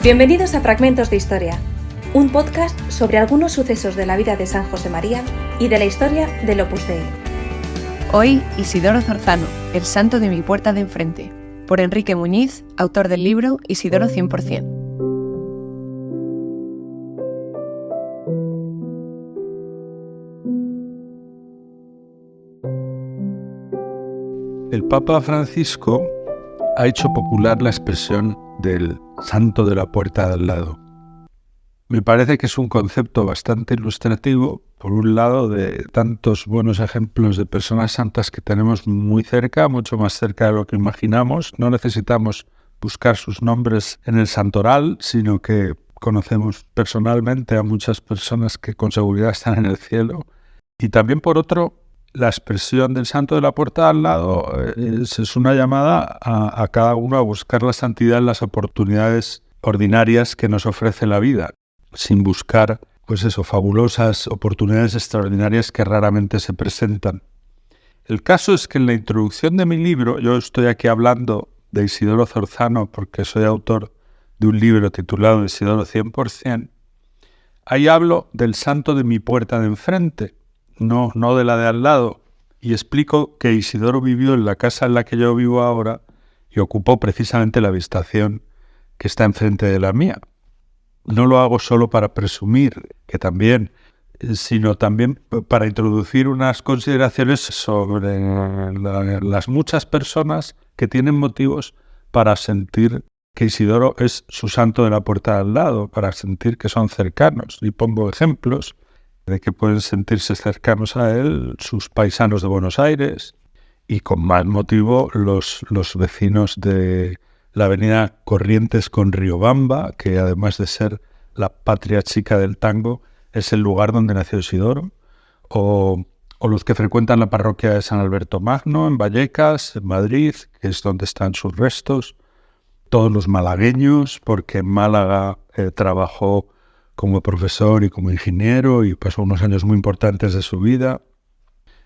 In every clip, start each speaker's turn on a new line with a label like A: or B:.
A: Bienvenidos a Fragmentos de Historia, un podcast sobre algunos sucesos de la vida de San José María y de la historia del Opus Dei.
B: Hoy, Isidoro Zorzano, el santo de mi puerta de enfrente, por Enrique Muñiz, autor del libro Isidoro 100%.
C: El Papa Francisco ha hecho popular la expresión del santo de la puerta de al lado. Me parece que es un concepto bastante ilustrativo, por un lado, de tantos buenos ejemplos de personas santas que tenemos muy cerca, mucho más cerca de lo que imaginamos. No necesitamos buscar sus nombres en el santoral, sino que conocemos personalmente a muchas personas que con seguridad están en el cielo. Y también, por otro, la expresión del santo de la puerta de al lado es una llamada a cada uno a buscar la santidad en las oportunidades ordinarias que nos ofrece la vida, sin buscar, fabulosas oportunidades extraordinarias que raramente se presentan. El caso es que en la introducción de mi libro, yo estoy aquí hablando de Isidoro Zorzano porque soy autor de un libro titulado Isidoro 100%, ahí hablo del santo de mi puerta de enfrente, no de la de al lado, y explico que Isidoro vivió en la casa en la que yo vivo ahora y ocupó precisamente la habitación que está enfrente de la mía. No lo hago solo para presumir, que también, sino también para introducir unas consideraciones sobre las muchas personas que tienen motivos para sentir que Isidoro es su santo de la puerta de al lado, para sentir que son cercanos. Y pongo ejemplos de que pueden sentirse cercanos a él sus paisanos de Buenos Aires y con más motivo los vecinos de la avenida Corrientes con Riobamba, que además de ser la patria chica del tango, es el lugar donde nació Isidoro, o los que frecuentan la parroquia de San Alberto Magno en Vallecas, en Madrid, que es donde están sus restos, todos los malagueños, porque en Málaga trabajó como profesor y como ingeniero y pasó unos años muy importantes de su vida,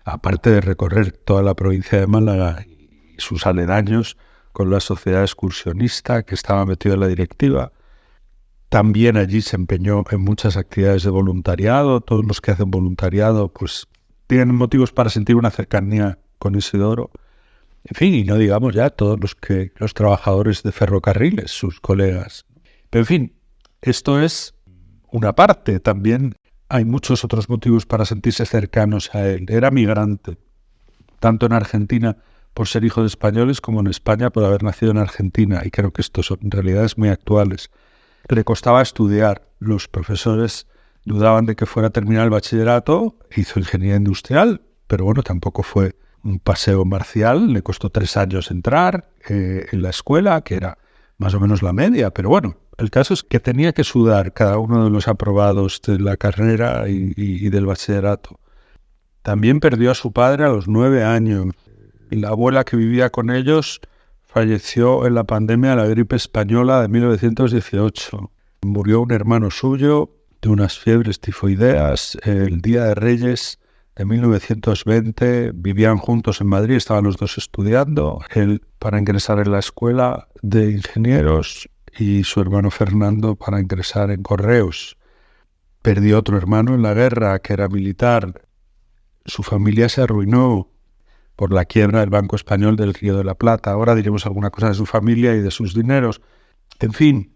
C: aparte de recorrer toda la provincia de Málaga y sus aledaños con la sociedad excursionista que estaba metido en la directiva. También allí se empeñó en muchas actividades de voluntariado. Todos los que hacen voluntariado pues tienen motivos para sentir una cercanía con Isidoro. En fin, y no digamos ya todos los trabajadores de ferrocarriles, sus colegas. Pero en fin, esto es una parte. También hay muchos otros motivos para sentirse cercanos a él. Era migrante, tanto en Argentina por ser hijo de españoles como en España por haber nacido en Argentina. Y creo que estos son realidades muy actuales. Le costaba estudiar. Los profesores dudaban de que fuera a terminar el bachillerato. Hizo ingeniería industrial, pero bueno, tampoco fue un paseo marcial. Le costó 3 años entrar en la escuela, que era más o menos la media, pero bueno, el caso es que tenía que sudar cada uno de los aprobados de la carrera y del bachillerato. También perdió a su padre a los 9 años. Y la abuela que vivía con ellos falleció en la pandemia de la gripe española de 1918. Murió un hermano suyo de unas fiebres tifoideas el Día de Reyes de 1920. Vivían juntos en Madrid, estaban los dos estudiando, él para ingresar en la escuela de ingenieros y su hermano Fernando para ingresar en correos. Perdió otro hermano en la guerra, que era militar. Su familia se arruinó por la quiebra del Banco Español del Río de la Plata. Ahora diremos alguna cosa de su familia y de sus dineros. En fin,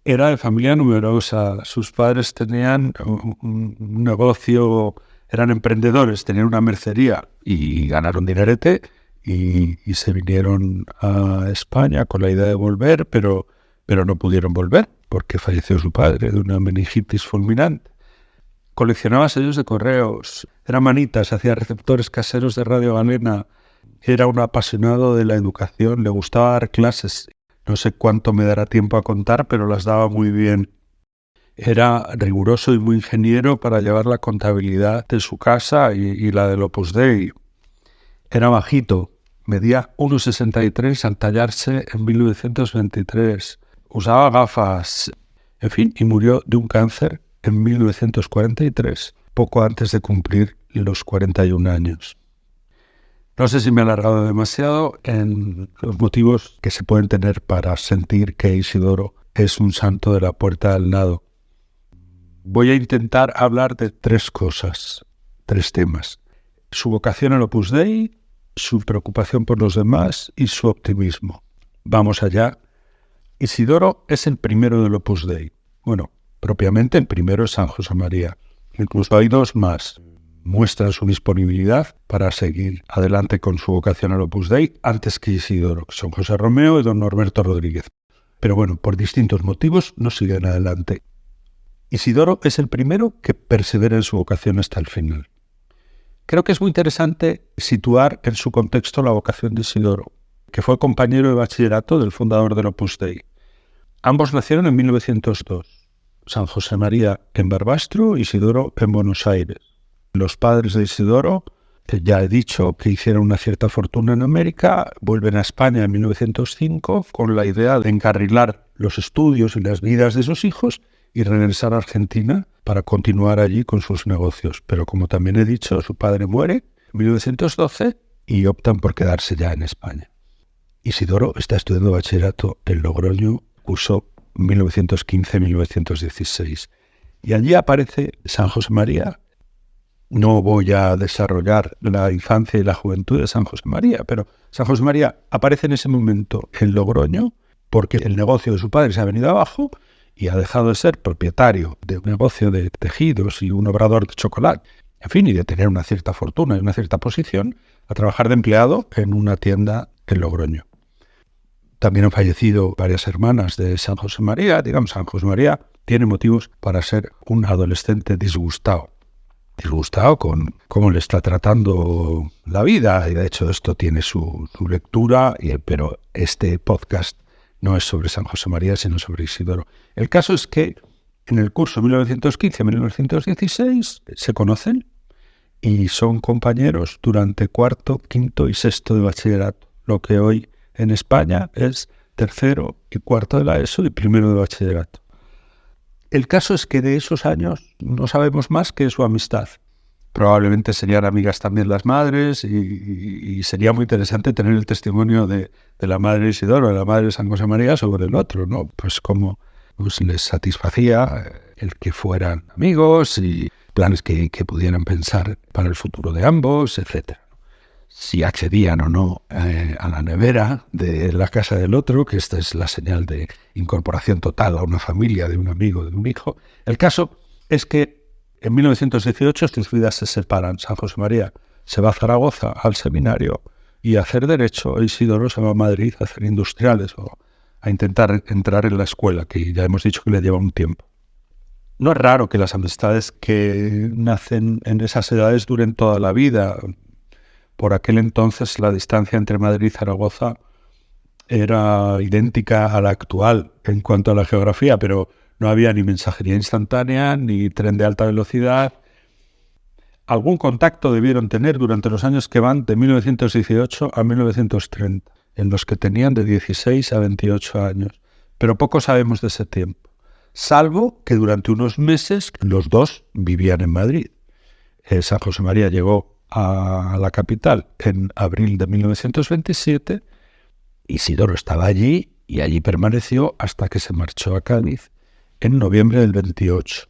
C: era de familia numerosa. Sus padres tenían un negocio, eran emprendedores, tenían una mercería y ganaron dinerete y se vinieron a España con la idea de volver, pero no pudieron volver porque falleció su padre de una meningitis fulminante. Coleccionaba sellos de correos, era manitas, hacía receptores caseros de Radio Galena, era un apasionado de la educación, le gustaba dar clases. No sé cuánto me dará tiempo a contar, pero las daba muy bien. Era riguroso y muy ingeniero para llevar la contabilidad de su casa y la del Opus Dei. Era bajito, medía 1,63 al tallarse en 1923. Usaba gafas, en fin, y murió de un cáncer en 1943, poco antes de cumplir los 41 años. No sé si me he alargado demasiado en los motivos que se pueden tener para sentir que Isidoro es un santo de la Puerta del Lado. Voy a intentar hablar de 3 cosas, 3 temas. Su vocación al Opus Dei, su preocupación por los demás y su optimismo. Vamos allá. Isidoro es el primero del Opus Dei. Bueno, propiamente el primero es San José María. Incluso hay 2 más. Muestran su disponibilidad para seguir adelante con su vocación al Opus Dei antes que Isidoro, que son José Romeo y don Norberto Rodríguez. Pero bueno, por distintos motivos no siguen adelante. Isidoro es el primero que persevera en su vocación hasta el final. Creo que es muy interesante situar en su contexto la vocación de Isidoro, que fue compañero de bachillerato del fundador del Opus Dei. Ambos nacieron en 1902. San José María en Barbastro, Isidoro en Buenos Aires. Los padres de Isidoro, ya he dicho que hicieron una cierta fortuna en América, vuelven a España en 1905 con la idea de encarrilar los estudios y las vidas de sus hijos y regresar a Argentina para continuar allí con sus negocios. Pero como también he dicho, su padre muere en 1912 y optan por quedarse ya en España. Isidoro está estudiando bachillerato en Logroño, cursó 1915-1916. Y allí aparece San José María. No voy a desarrollar la infancia y la juventud de San José María, pero San José María aparece en ese momento en Logroño porque el negocio de su padre se ha venido abajo y ha dejado de ser propietario de un negocio de tejidos y un obrador de chocolate, en fin, y de tener una cierta fortuna y una cierta posición, a trabajar de empleado en una tienda en Logroño. También han fallecido varias hermanas de San José María. Digamos, San José María tiene motivos para ser un adolescente disgustado con cómo le está tratando la vida, y de hecho esto tiene su lectura, pero este podcast no es sobre San José María, sino sobre Isidoro. El caso es que en el curso 1915-1916 se conocen y son compañeros durante 4º, 5º y 6º de bachillerato, lo que hoy en España es 3º y 4º de la ESO y 1º de bachillerato. El caso es que de esos años no sabemos más que su amistad. Probablemente serían amigas también las madres y sería muy interesante tener el testimonio de la madre de Isidoro, de la madre de San José María sobre el otro, ¿no? Pues cómo les satisfacía el que fueran amigos y planes que pudieran pensar para el futuro de ambos, etc. Si accedían o no a la nevera de la casa del otro, que esta es la señal de incorporación total a una familia, de un amigo, de un hijo. El caso es que en 1918 sus vidas se separan. San José María se va a Zaragoza al seminario y a hacer derecho. Isidoro se va a Madrid a hacer industriales o a intentar entrar en la escuela, que ya hemos dicho que le lleva un tiempo. No es raro que las amistades que nacen en esas edades duren toda la vida. Por aquel entonces la distancia entre Madrid y Zaragoza era idéntica a la actual en cuanto a la geografía, pero no había ni mensajería instantánea, ni tren de alta velocidad. Algún contacto debieron tener durante los años que van de 1918 a 1930, en los que tenían de 16 a 28 años. Pero poco sabemos de ese tiempo, salvo que durante unos meses los dos vivían en Madrid. San José María llegó a la capital en abril de 1927, Isidoro estaba allí y allí permaneció hasta que se marchó a Cádiz en noviembre del 28.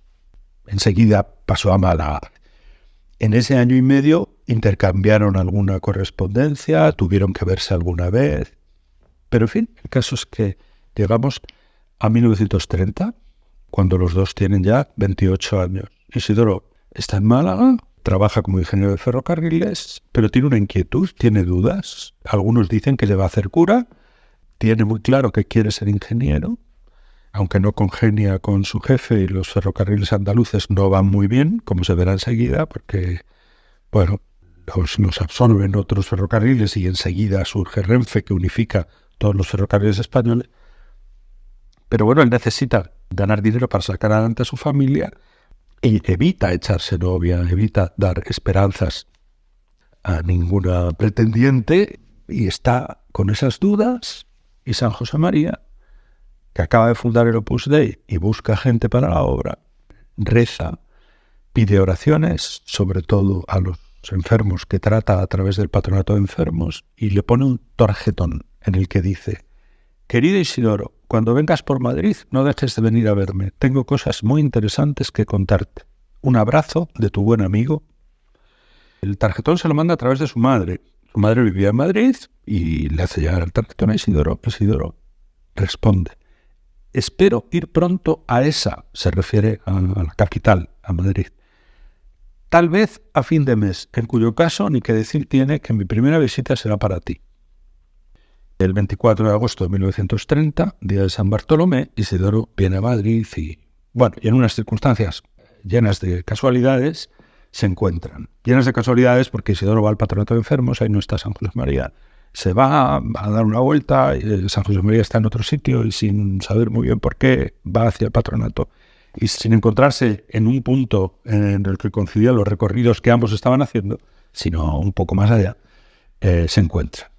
C: Enseguida pasó a Málaga. En ese año y medio intercambiaron alguna correspondencia, tuvieron que verse alguna vez, pero en fin, el caso es que llegamos a 1930, cuando los dos tienen ya 28 años. Isidoro está en Málaga, trabaja como ingeniero de ferrocarriles, pero tiene una inquietud, tiene dudas. Algunos dicen que le va a hacer cura, tiene muy claro que quiere ser ingeniero, aunque no congenia con su jefe y los ferrocarriles andaluces no van muy bien, como se verá enseguida, porque, bueno, los absorben otros ferrocarriles y enseguida surge Renfe, que unifica todos los ferrocarriles españoles. Pero bueno, él necesita ganar dinero para sacar adelante a su familia y evita echarse novia, evita dar esperanzas a ninguna pretendiente y está con esas dudas. Y San José María, que acaba de fundar el Opus Dei y busca gente para la obra, reza, pide oraciones, sobre todo a los enfermos que trata a través del patronato de enfermos, y le pone un tarjetón en el que dice: Querido Isidoro, cuando vengas por Madrid, no dejes de venir a verme. Tengo cosas muy interesantes que contarte. Un abrazo de tu buen amigo. El tarjetón se lo manda a través de su madre. Su madre vivía en Madrid y le hace llegar el tarjetón a Isidoro. Isidoro responde: espero ir pronto a esa, se refiere a la capital, a Madrid. Tal vez a fin de mes, en cuyo caso ni que decir tiene que mi primera visita será para ti. El 24 de agosto de 1930, día de San Bartolomé, Isidoro viene a Madrid y en unas circunstancias llenas de casualidades, se encuentran. Llenas de casualidades porque Isidoro va al patronato de enfermos, ahí no está San José María. Se va a dar una vuelta, San José María está en otro sitio y sin saber muy bien por qué va hacia el patronato. Y sin encontrarse en un punto en el que coincidían los recorridos que ambos estaban haciendo, sino un poco más allá, se encuentran.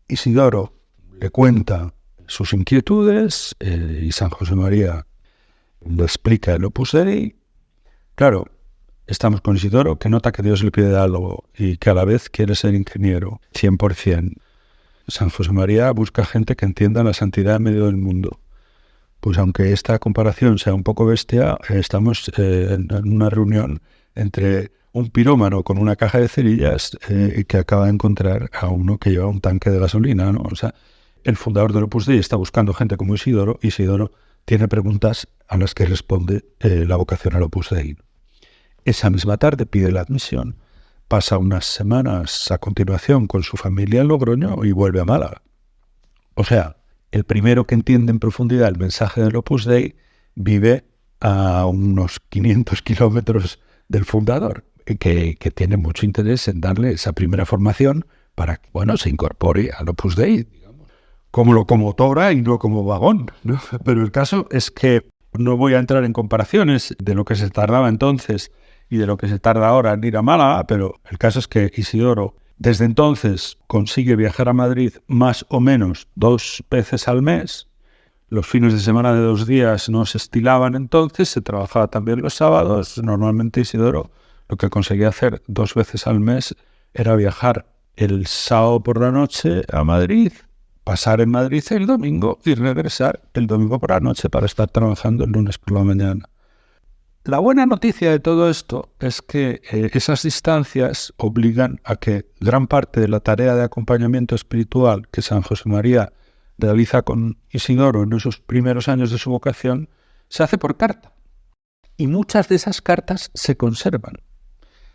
C: Isidoro le cuenta sus inquietudes y San José María le explica el Opus Dei. Claro, estamos con Isidoro, que nota que Dios le pide algo y que a la vez quiere ser ingeniero, 100%. San José María busca gente que entienda la santidad en medio del mundo. Pues aunque esta comparación sea un poco bestia, estamos en una reunión entre un pirómano con una caja de cerillas que acaba de encontrar a uno que lleva un tanque de gasolina, ¿no? O sea, el fundador del Opus Dei está buscando gente como Isidoro. Isidoro tiene preguntas a las que responde la vocación al Opus Dei. Esa misma tarde pide la admisión, pasa unas semanas a continuación con su familia en Logroño y vuelve a Málaga. O sea, el primero que entiende en profundidad el mensaje del Opus Dei vive a unos 500 kilómetros del fundador, que tiene mucho interés en darle esa primera formación para que se incorpore al Opus Dei, digamos, como locomotora y no como vagón, ¿no? Pero el caso es que no voy a entrar en comparaciones de lo que se tardaba entonces y de lo que se tarda ahora en ir a Málaga, pero el caso es que Isidoro desde entonces consigue viajar a Madrid más o menos 2 veces al mes. Los fines de semana de 2 días no se estilaban entonces, se trabajaba también los sábados. Normalmente Isidoro lo que conseguía hacer 2 veces al mes era viajar el sábado por la noche a Madrid, pasar en Madrid el domingo y regresar el domingo por la noche para estar trabajando el lunes por la mañana. La buena noticia de todo esto es que esas distancias obligan a que gran parte de la tarea de acompañamiento espiritual que San José María realiza con Isidoro en esos primeros años de su vocación se hace por carta. Y muchas de esas cartas se conservan.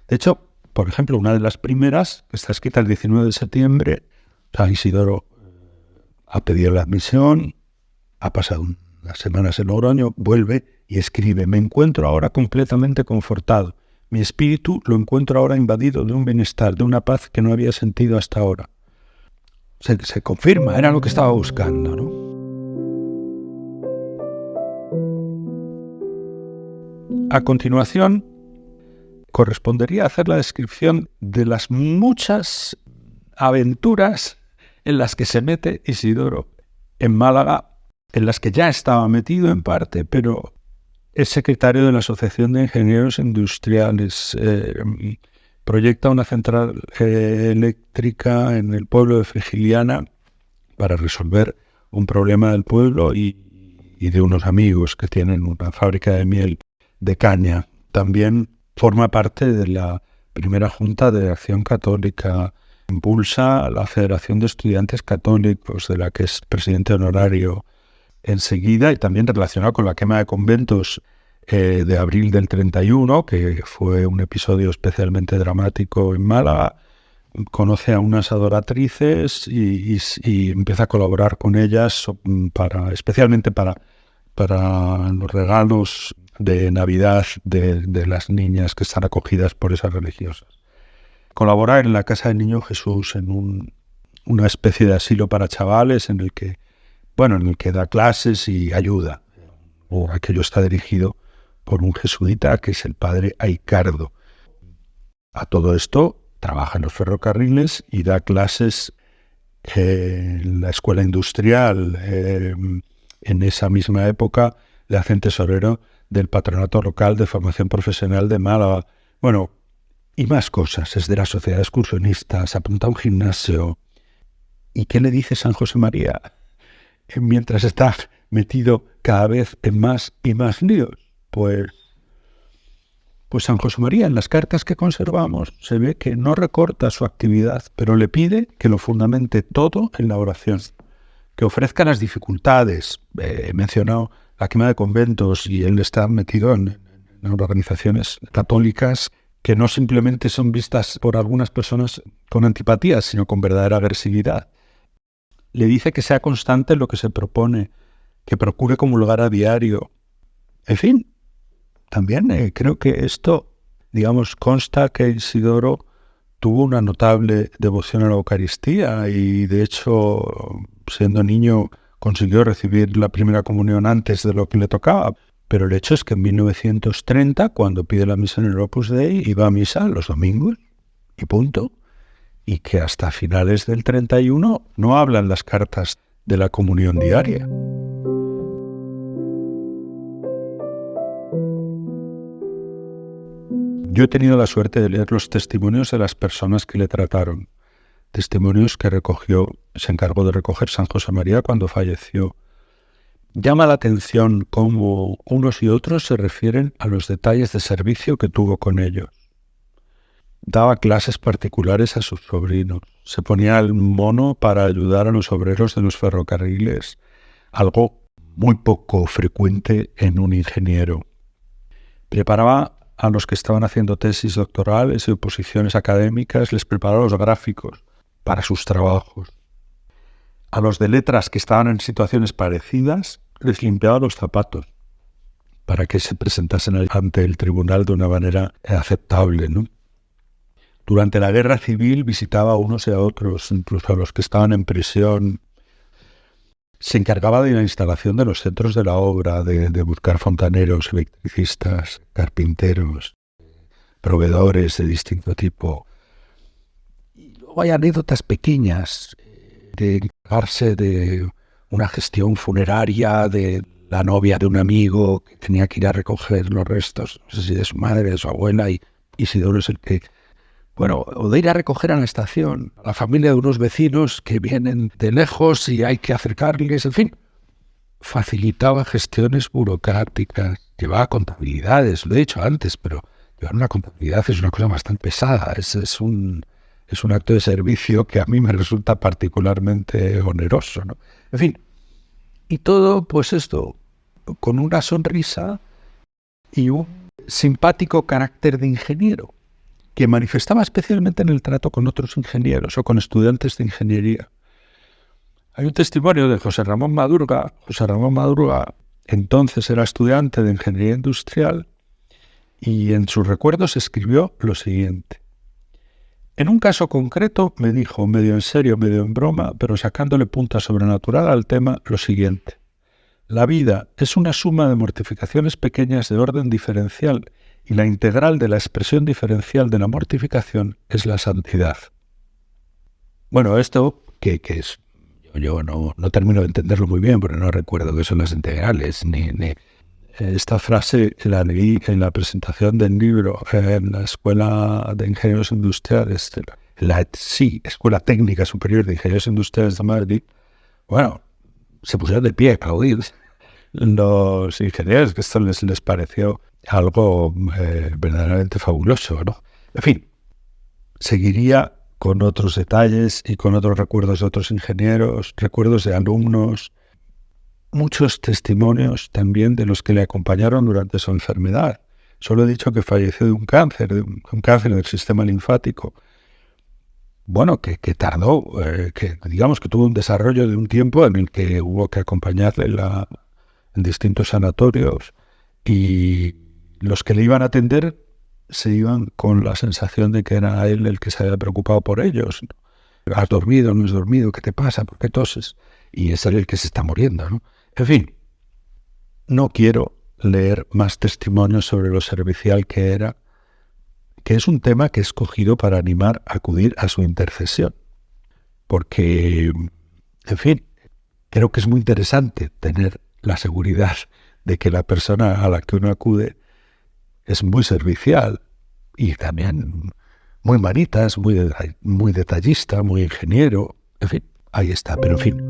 C: De hecho, por ejemplo, una de las primeras, que está escrita el 19 de septiembre, Isidoro ha pedido la admisión, ha pasado unas semanas en Logroño, vuelve y escribe: me encuentro ahora completamente confortado. Mi espíritu lo encuentro ahora invadido de un bienestar, de una paz que no había sentido hasta ahora. Se confirma, era lo que estaba buscando, ¿no? A continuación, correspondería hacer la descripción de las muchas aventuras en las que se mete Isidoro en Málaga, en las que ya estaba metido en parte, pero es secretario de la Asociación de Ingenieros Industriales, proyecta una central eléctrica en el pueblo de Frigiliana para resolver un problema del pueblo y de unos amigos que tienen una fábrica de miel de caña. También forma parte de la primera Junta de Acción Católica, impulsa la Federación de Estudiantes Católicos, de la que es presidente honorario enseguida, y también relacionado con la quema de conventos de abril del 31, que fue un episodio especialmente dramático en Málaga. Conoce a unas adoratrices y empieza a colaborar con ellas especialmente para los regalos de Navidad de las niñas que están acogidas por esas religiosas. Colabora en la Casa del Niño Jesús, en una especie de asilo para chavales en el que da clases y ayuda. Aquello está dirigido por un jesuita que es el padre Aicardo. A todo esto trabaja en los ferrocarriles y da clases en la escuela industrial. En esa misma época le hacen tesorero del Patronato Local de Formación Profesional de Málaga. Y más cosas. Es de la Sociedad de Excursionistas, apunta a un gimnasio. ¿Y qué le dice San José María? mientras está metido cada vez en más y más líos? Pues San José María, en las cartas que conservamos, se ve que no recorta su actividad, pero le pide que lo fundamente todo en la oración, que ofrezca las dificultades. He mencionado la quema de conventos y él está metido en organizaciones católicas que no simplemente son vistas por algunas personas con antipatía, sino con verdadera agresividad. Le dice que sea constante en lo que se propone, que procure comulgar a diario. En fin, también creo que esto, consta que Isidoro tuvo una notable devoción a la Eucaristía y, de hecho, siendo niño, consiguió recibir la primera comunión antes de lo que le tocaba. Pero el hecho es que en 1930, cuando pide la misa en el Opus Dei, iba a misa los domingos y punto. Y que hasta finales del 31 no hablan las cartas de la comunión diaria. Yo he tenido la suerte de leer los testimonios de las personas que le trataron. Testimonios que se encargó de recoger San José María cuando falleció. Llama la atención cómo unos y otros se refieren a los detalles de servicio que tuvo con ellos. Daba clases particulares a sus sobrinos. Se ponía el mono para ayudar a los obreros de los ferrocarriles, algo muy poco frecuente en un ingeniero. Preparaba a los que estaban haciendo tesis doctorales y oposiciones académicas, les preparaba los gráficos para sus trabajos. A los de letras que estaban en situaciones parecidas, les limpiaba los zapatos para que se presentasen ante el tribunal de una manera aceptable, ¿no? Durante la guerra civil visitaba a unos y a otros, incluso a los que estaban en prisión. Se encargaba de la instalación de los centros de la obra, de buscar fontaneros, electricistas, carpinteros, proveedores de distinto tipo. Y luego hay anécdotas pequeñas de encargarse de una gestión funeraria de la novia de un amigo que tenía que ir a recoger los restos, no sé si de su madre, de su abuela, y Isidoro es el que... o de ir a recoger a la estación a la familia de unos vecinos que vienen de lejos y hay que acercarles, en fin. Facilitaba gestiones burocráticas, llevaba contabilidades, lo he dicho antes, pero llevar una contabilidad es una cosa bastante pesada, es un acto de servicio que a mí me resulta particularmente oneroso, ¿no? En fin, y todo, pues esto, con una sonrisa y un simpático carácter de ingeniero, que manifestaba especialmente en el trato con otros ingenieros o con estudiantes de ingeniería. Hay un testimonio de José Ramón Madurga. José Ramón Madurga entonces era estudiante de ingeniería industrial y en sus recuerdos escribió lo siguiente. En un caso concreto me dijo, medio en serio, medio en broma, pero sacándole punta sobrenatural al tema, lo siguiente. La vida es una suma de mortificaciones pequeñas de orden diferencial y la integral de la expresión diferencial de la mortificación es la santidad. Bueno, esto que es, yo no termino de entenderlo muy bien porque no recuerdo qué son las integrales, ni esta frase la leí en la presentación del libro en la Escuela de Ingenieros Industriales, la Escuela Técnica Superior de Ingenieros Industriales de Madrid. Bueno, se pusieron de pie a aplaudir los ingenieros, que esto les pareció algo verdaderamente fabuloso, ¿no? En fin, seguiría con otros detalles y con otros recuerdos de otros ingenieros, recuerdos de alumnos, muchos testimonios también de los que le acompañaron durante su enfermedad. Solo he dicho que falleció de un cáncer del sistema linfático. Bueno, que tardó, que tuvo un desarrollo de un tiempo en el que hubo que acompañarle en distintos sanatorios y los que le iban a atender se iban con la sensación de que era él el que se había preocupado por ellos. ¿Has dormido? ¿No has dormido? ¿Qué te pasa? ¿Por qué toses? Y es él el que se está muriendo, ¿no? En fin, no quiero leer más testimonios sobre lo servicial que era, que es un tema que he escogido para animar a acudir a su intercesión. Porque, en fin, creo que es muy interesante tener la seguridad de que la persona a la que uno acude es muy servicial y también muy manitas, muy detallista, muy ingeniero. En fin, ahí está, pero en fin.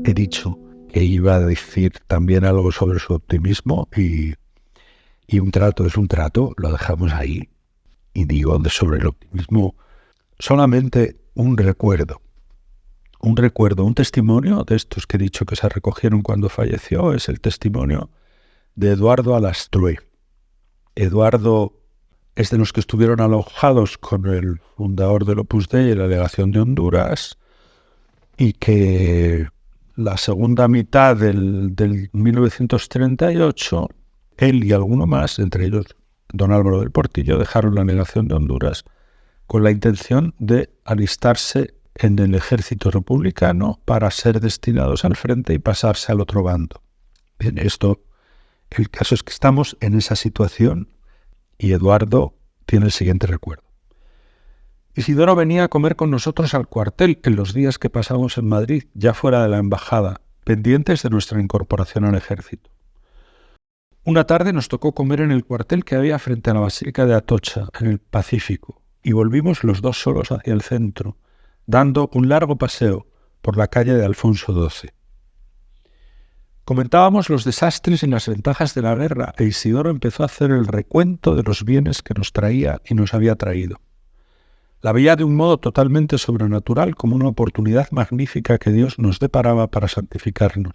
C: he dicho que iba a decir también algo sobre su optimismo y un trato es un trato, lo dejamos ahí. Y digo sobre el optimismo solamente un recuerdo, un testimonio de estos que he dicho que se recogieron cuando falleció, es el testimonio de Eduardo Alastrue. Eduardo es de los que estuvieron alojados con el fundador del Opus Dei en la delegación de Honduras y que la segunda mitad del 1938, él y alguno más, entre ellos don Álvaro del Portillo, dejaron la delegación de Honduras con la intención de alistarse en el ejército republicano para ser destinados al frente y pasarse al otro bando. Bien, el caso es que estamos en esa situación y Eduardo tiene el siguiente recuerdo. Isidoro venía a comer con nosotros al cuartel en los días que pasamos en Madrid, ya fuera de la embajada, pendientes de nuestra incorporación al ejército. Una tarde nos tocó comer en el cuartel que había frente a la Basílica de Atocha, en el Pacífico, y volvimos los dos solos hacia el centro, dando un largo paseo por la calle de Alfonso XII. Comentábamos los desastres y las ventajas de la guerra, e Isidoro empezó a hacer el recuento de los bienes que nos traía y nos había traído. La veía de un modo totalmente sobrenatural, como una oportunidad magnífica que Dios nos deparaba para santificarnos.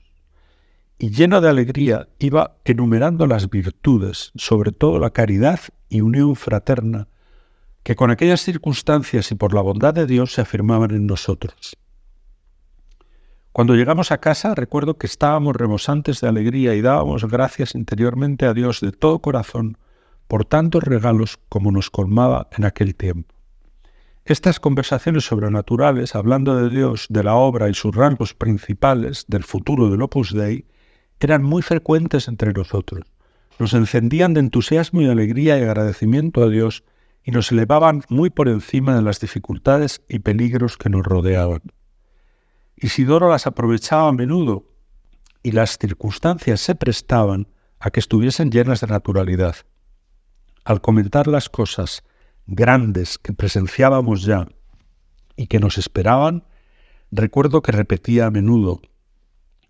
C: Y lleno de alegría iba enumerando las virtudes, sobre todo la caridad y unión fraterna, que con aquellas circunstancias y por la bondad de Dios se afirmaban en nosotros. Cuando llegamos a casa recuerdo que estábamos rebosantes de alegría y dábamos gracias interiormente a Dios de todo corazón por tantos regalos como nos colmaba en aquel tiempo. Estas conversaciones sobrenaturales, hablando de Dios, de la obra y sus rasgos principales, del futuro del Opus Dei, eran muy frecuentes entre nosotros. Nos encendían de entusiasmo y alegría y agradecimiento a Dios y nos elevaban muy por encima de las dificultades y peligros que nos rodeaban. Isidoro las aprovechaba a menudo y las circunstancias se prestaban a que estuviesen llenas de naturalidad. Al comentar las cosas grandes que presenciábamos ya y que nos esperaban, recuerdo que repetía a menudo,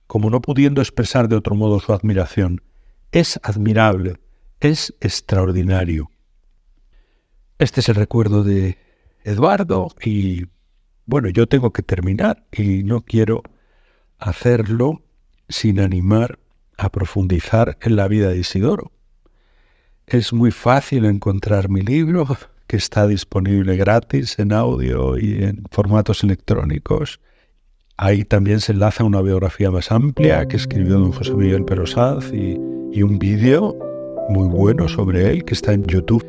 C: como no pudiendo expresar de otro modo su admiración: es admirable, es extraordinario. Este es el recuerdo de Eduardo y, bueno, yo tengo que terminar y no quiero hacerlo sin animar a profundizar en la vida de Isidoro. Es muy fácil encontrar mi libro, que está disponible gratis en audio y en formatos electrónicos. Ahí también se enlaza una biografía más amplia que escribió don José Miguel Perosaz y un vídeo muy bueno sobre él que está en YouTube.